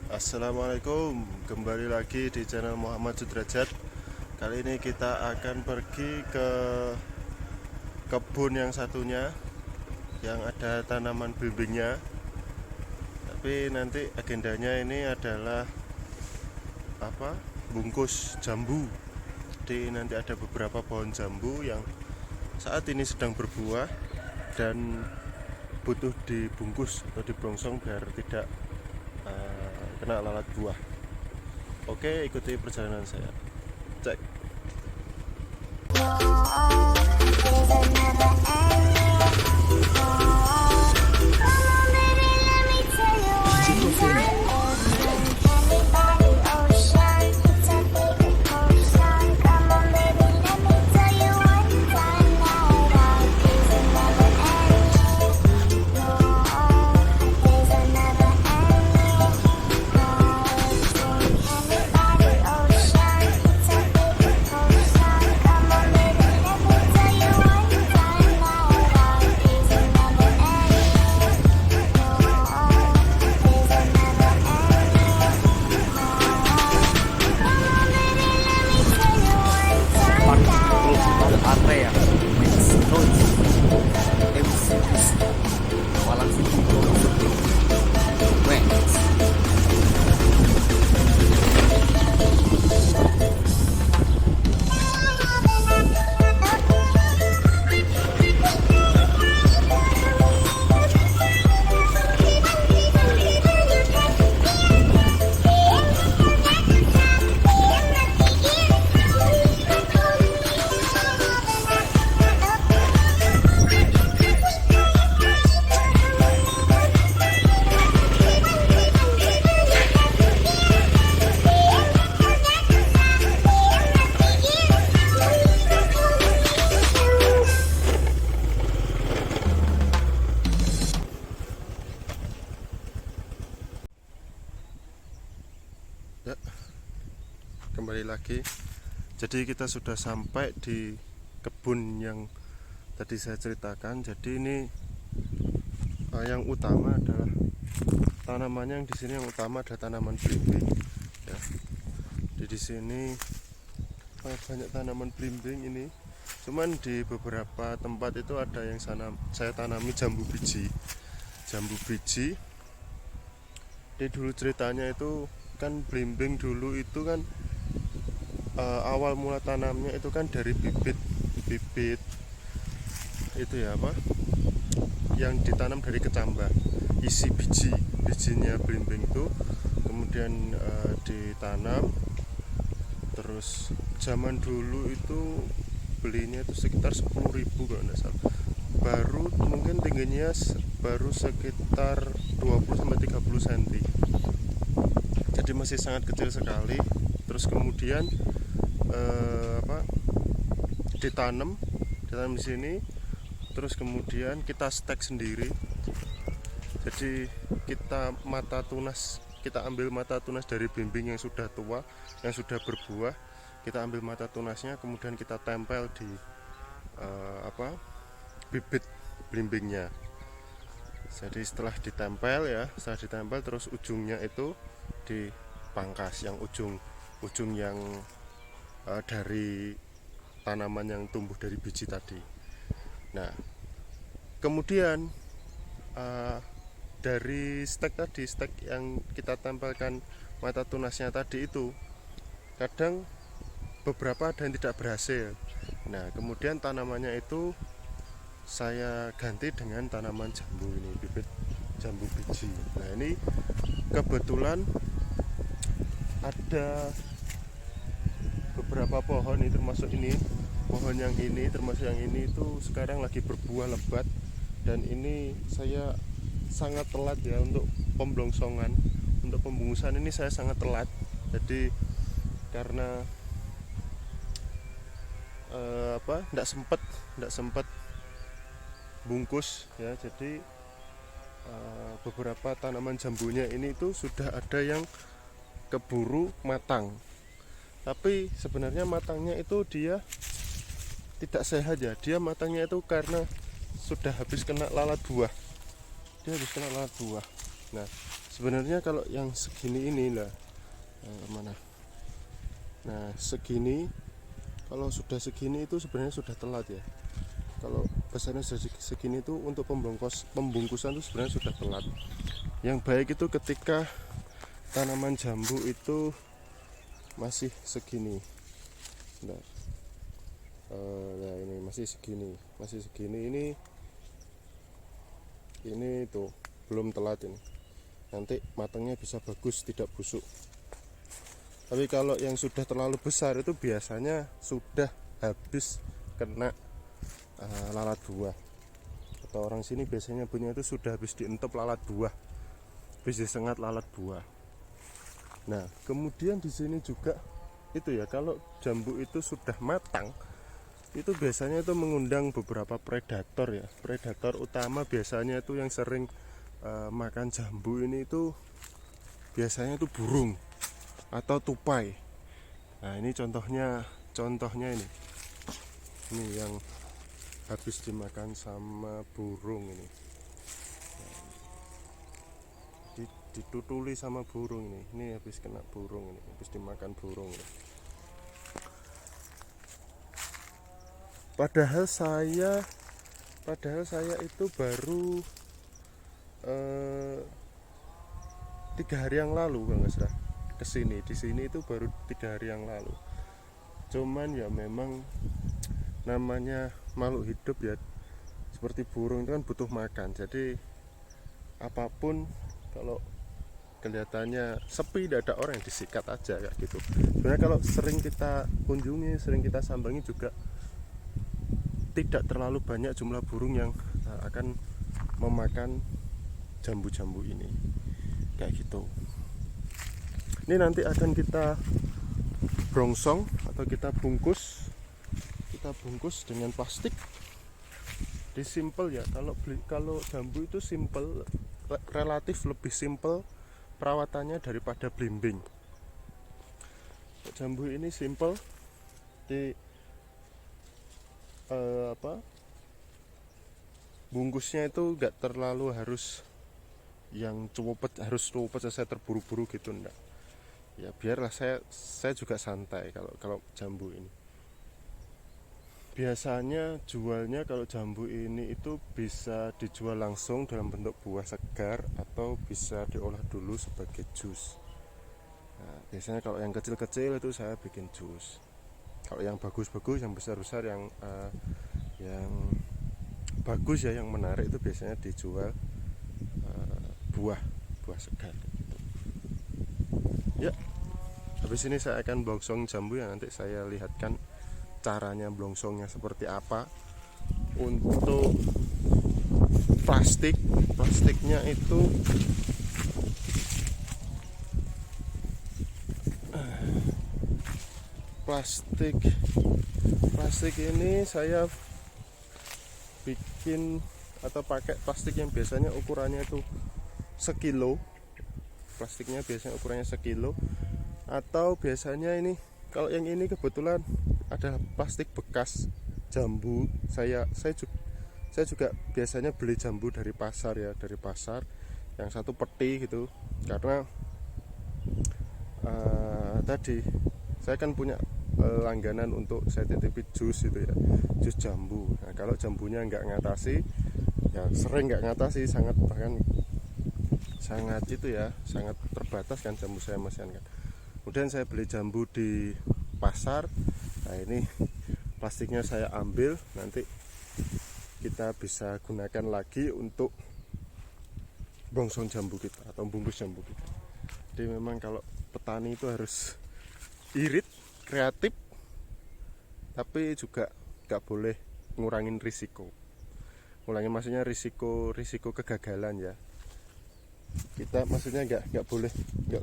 Assalamualaikum, kembali lagi di channel Muhammad Sudrajat. Kali ini kita akan pergi ke kebun yang satunya yang ada tanaman belimbingnya. Tapi nanti agendanya ini adalah bungkus jambu. Jadi nanti ada beberapa pohon jambu yang saat ini sedang berbuah dan butuh dibungkus atau dibrongsong biar tidak kena lalat buah. Oke, ikuti perjalanan saya. Cek. Area makes noise. MC Malang City Wings. Ya, kembali lagi. Jadi kita sudah sampai di kebun yang tadi saya ceritakan. Jadi ini yang utama adalah tanamannya, yang di sini yang utama adalah tanaman belimbing. Ya. Di sini banyak tanaman belimbing ini. Cuman di beberapa tempat itu ada yang saya tanami jambu biji. Jambu biji. Ini dulu ceritanya itu kan belimbing dulu itu kan awal mula tanamnya itu kan dari bibit itu ya yang ditanam dari kecambah, isi bijinya belimbing itu kemudian ditanam. Terus zaman dulu itu belinya itu sekitar 10.000 kalau tidak salah, baru mungkin tingginya baru sekitar 20-30 cm, jadi masih sangat kecil sekali. Terus kemudian ditanam di sini, terus kemudian kita stek sendiri. Jadi kita ambil mata tunas dari belimbing yang sudah tua, yang sudah berbuah. Kita ambil mata tunasnya, kemudian kita tempel di bibit belimbingnya. Jadi setelah ditempel terus ujungnya itu dipangkas, yang ujung yang dari tanaman yang tumbuh dari biji tadi. Nah, kemudian dari stek yang kita tempelkan mata tunasnya tadi itu, kadang beberapa ada yang tidak berhasil. Nah, kemudian tanamannya itu saya ganti dengan tanaman jambu ini, bibit jambu biji. Nah, ini kebetulan ada beberapa pohon, ini termasuk ini pohon yang ini, termasuk yang ini itu sekarang lagi berbuah lebat. Dan ini saya sangat telat ya untuk pemblongsongan, untuk pembungkusan ini saya sangat telat. Jadi karena tidak sempat bungkus ya. Jadi beberapa tanaman jambunya ini itu sudah ada yang keburu matang, tapi sebenarnya matangnya itu dia tidak sehat ya. Dia matangnya itu karena sudah habis kena lalat buah. Nah, Sebenarnya kalau yang segini ini lah, mana? Nah segini, kalau sudah segini itu sebenarnya sudah telat ya. Kalau besarnya segini itu untuk pembungkusan itu sebenarnya sudah telat. Yang baik itu ketika tanaman jambu itu masih segini. Nah, ya ini masih segini ini tuh belum telat ini. Nanti matangnya bisa bagus, tidak busuk. Tapi kalau yang sudah terlalu besar itu biasanya sudah habis kena lalat buah. Atau orang sini biasanya punya itu sudah habis dientop lalat buah, habis disengat lalat buah. Nah, kemudian di sini juga itu ya, kalau jambu itu sudah matang, itu biasanya itu mengundang beberapa predator ya. Predator utama biasanya itu yang sering makan jambu ini itu biasanya itu burung atau tupai. Nah, ini contohnya ini yang habis dimakan sama burung ini. Ditutuli sama burung ini habis kena burung ini, habis dimakan burung ini. Padahal saya itu baru 3 hari yang lalu kalau nggak salah kesini. Di sini itu baru 3 hari yang lalu. Cuman ya memang namanya makhluk hidup ya, seperti burung itu kan butuh makan. Jadi apapun kalau kelihatannya sepi, tidak ada orang, yang disikat aja kayak gitu. Sebenarnya kalau sering kita kunjungi, sering kita sambangi juga tidak terlalu banyak jumlah burung yang akan memakan jambu-jambu ini kayak gitu. Ini nanti akan kita brongsong atau kita bungkus dengan plastik. Disimpel ya, kalau jambu itu simple, relatif lebih simple perawatannya daripada belimbing. Jambu ini simple, di bungkusnya itu enggak terlalu harus yang harus cepet selesai terburu-buru gitu, enggak. Ya biarlah saya juga santai kalau jambu ini. Biasanya jualnya kalau jambu ini itu bisa dijual langsung dalam bentuk buah segar atau bisa diolah dulu sebagai jus. Nah, biasanya kalau yang kecil-kecil itu saya bikin jus. Kalau yang bagus-bagus, yang besar-besar, yang bagus ya, yang menarik itu biasanya dijual buah segar gitu. Ya, habis ini saya akan blongsong jambu yang nanti saya lihatkan caranya blongsongnya seperti apa. Untuk plastiknya itu plastik ini saya bikin atau pakai plastik yang biasanya ukurannya itu sekilo. Plastiknya biasanya ukurannya sekilo, atau biasanya ini, kalau yang ini kebetulan ada plastik bekas jambu. Saya juga biasanya beli jambu dari pasar ya, yang satu peti gitu, karena tadi saya kan punya langganan untuk saya titipi jus itu ya, jus jambu. Nah, kalau jambunya nggak ngatasi, ya sering nggak ngatasi, sangat terbatas kan jambu saya masihan kan. Kemudian saya beli jambu di pasar. Nah, ini plastiknya saya ambil, nanti kita bisa gunakan lagi untuk bongsong jambu kita atau bungkus jambu kita. Jadi memang kalau petani itu harus irit, kreatif, tapi juga nggak boleh ngurangin risiko. Maksudnya risiko kegagalan ya. Kita maksudnya nggak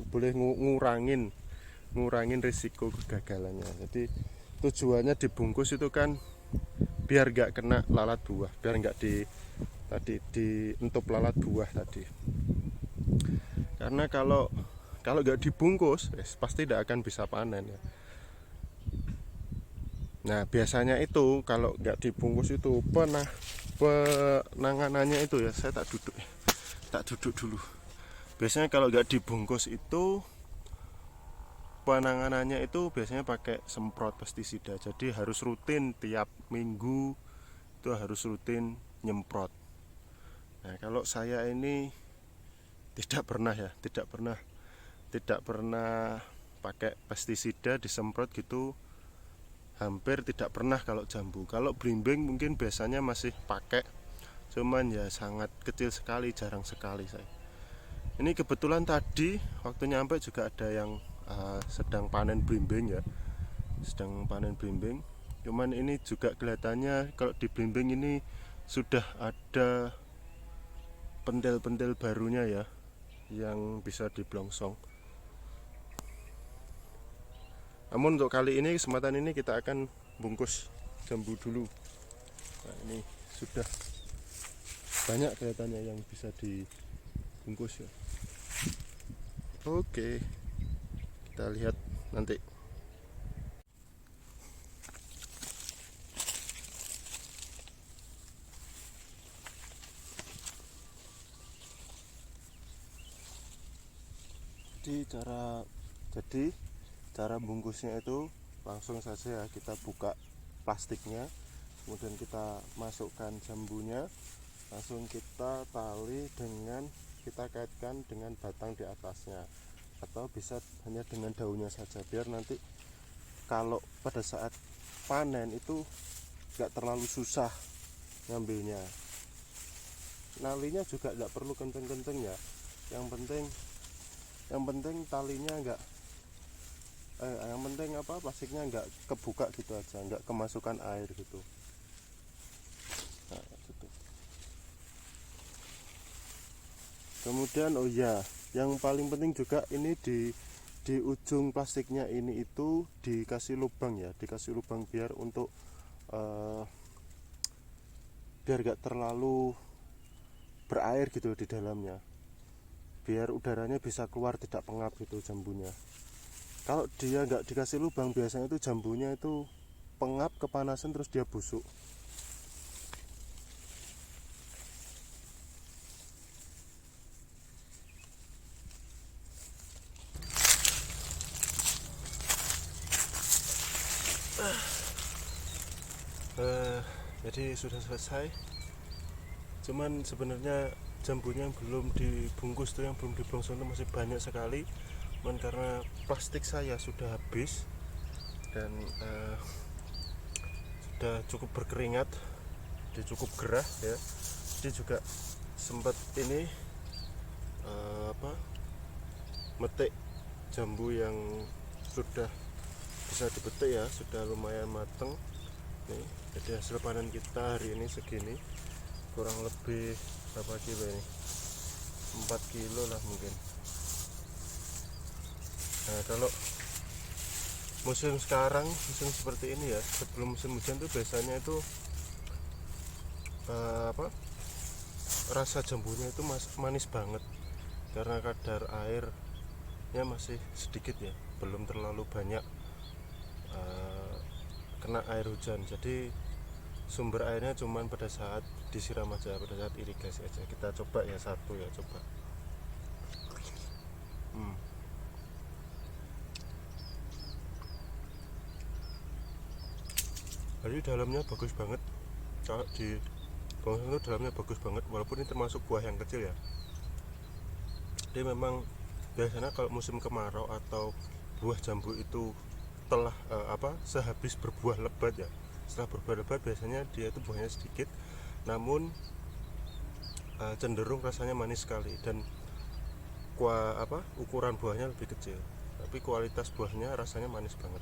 boleh ngurangin risiko kegagalannya. Jadi tujuannya dibungkus itu kan biar nggak kena lalat buah, biar nggak dientop lalat buah tadi. Karena kalau nggak dibungkus, pasti tidak akan bisa panen ya. Nah, biasanya itu kalau nggak dibungkus itu penanganannya itu ya, saya tak duduk dulu. Biasanya kalau nggak dibungkus itu penanganannya itu biasanya pakai semprot pestisida. Jadi harus rutin tiap minggu itu harus rutin nyemprot. Nah, kalau saya ini tidak pernah ya, tidak pernah pakai pestisida disemprot gitu. Hampir tidak pernah kalau jambu. Kalau belimbing mungkin biasanya masih pakai, cuman ya sangat kecil sekali, jarang sekali saya. Ini kebetulan tadi waktu nyampe juga ada yang sedang panen belimbing ya, sedang panen belimbing. Cuman ini juga kelihatannya kalau di belimbing ini sudah ada pentil-pentil barunya ya, yang bisa diblongsong. Namun untuk kali ini, kesempatan ini kita akan bungkus jambu dulu. Nah, ini sudah banyak kelihatannya yang bisa dibungkus ya. Oke, kita lihat nanti. Jadi cara bungkusnya itu langsung saja ya, kita buka plastiknya, kemudian kita masukkan jambunya, langsung kita tali dengan, kita kaitkan dengan batang di atasnya, atau bisa hanya dengan daunnya saja, biar nanti kalau pada saat panen itu gak terlalu susah ngambilnya. Nalinya juga gak perlu kenceng-kenceng ya, yang penting talinya enggak yang penting plastiknya enggak kebuka gitu aja, enggak kemasukan air gitu. Nah, gitu. Kemudian oh ya, yang paling penting juga ini di ujung plastiknya ini itu dikasih lubang ya, dikasih lubang biar untuk biar enggak terlalu berair gitu di dalamnya, biar udaranya bisa keluar, tidak pengap gitu jambunya. Kalau dia nggak dikasih lubang, biasanya itu jambunya itu pengap, kepanasan, terus dia busuk. Jadi sudah selesai. Cuman sebenarnya jambunya yang belum dibungkus tuh, yang belum diblongsong itu masih banyak sekali. Cuman karena plastik saya sudah habis dan sudah cukup berkeringat, sudah cukup gerah ya, jadi juga sempat ini metik jambu yang sudah bisa dipetik ya, sudah lumayan mateng nih. Jadi hasil panen kita hari ini segini, kurang lebih berapa kilo ini, 4 kilo lah mungkin. Nah, kalau musim sekarang, musim seperti ini ya, sebelum musim hujan tuh biasanya itu rasa jambunya itu manis banget, karena kadar airnya masih sedikit ya, belum terlalu banyak kena air hujan. Jadi sumber airnya cuman pada saat disiram aja, pada saat irigasi aja. Kita coba ya satu ya, coba. Jadi dalamnya bagus banget. Kalau di bawang itu dalamnya bagus banget, walaupun ini termasuk buah yang kecil ya. Jadi memang biasanya kalau musim kemarau atau buah jambu itu telah sehabis berbuah lebat ya, setelah berbuah lebat biasanya dia itu buahnya sedikit, namun cenderung rasanya manis sekali, dan ukuran buahnya lebih kecil, tapi kualitas buahnya rasanya manis banget.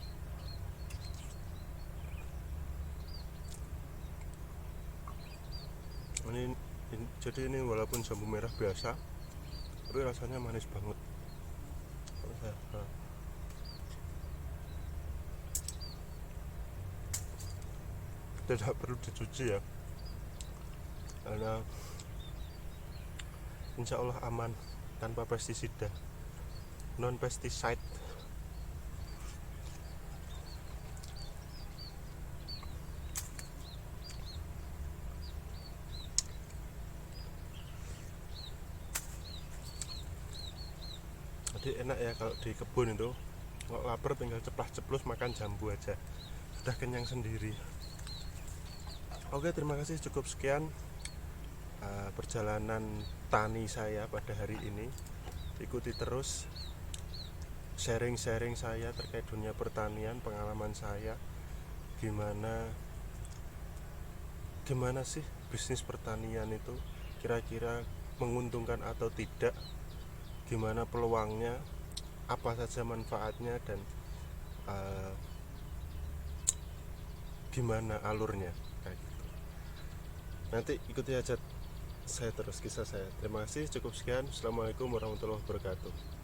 Jadi ini walaupun jambu merah biasa, tapi rasanya manis banget. Tidak perlu dicuci ya, karena insya Allah aman, tanpa pestisida, non pesticide. Jadi enak ya kalau di kebun itu, kalau lapar tinggal ceplas-ceplus makan jambu aja, sudah kenyang sendiri. Oke, terima kasih, cukup sekian perjalanan tani saya pada hari ini. Ikuti terus sharing-sharing saya terkait dunia pertanian, pengalaman saya, gimana sih bisnis pertanian itu kira-kira menguntungkan atau tidak, gimana peluangnya, apa saja manfaatnya, dan gimana alurnya kayak gitu. Nanti ikuti aja saya terus kisah saya. Terima kasih, cukup sekian. Assalamualaikum warahmatullahi wabarakatuh.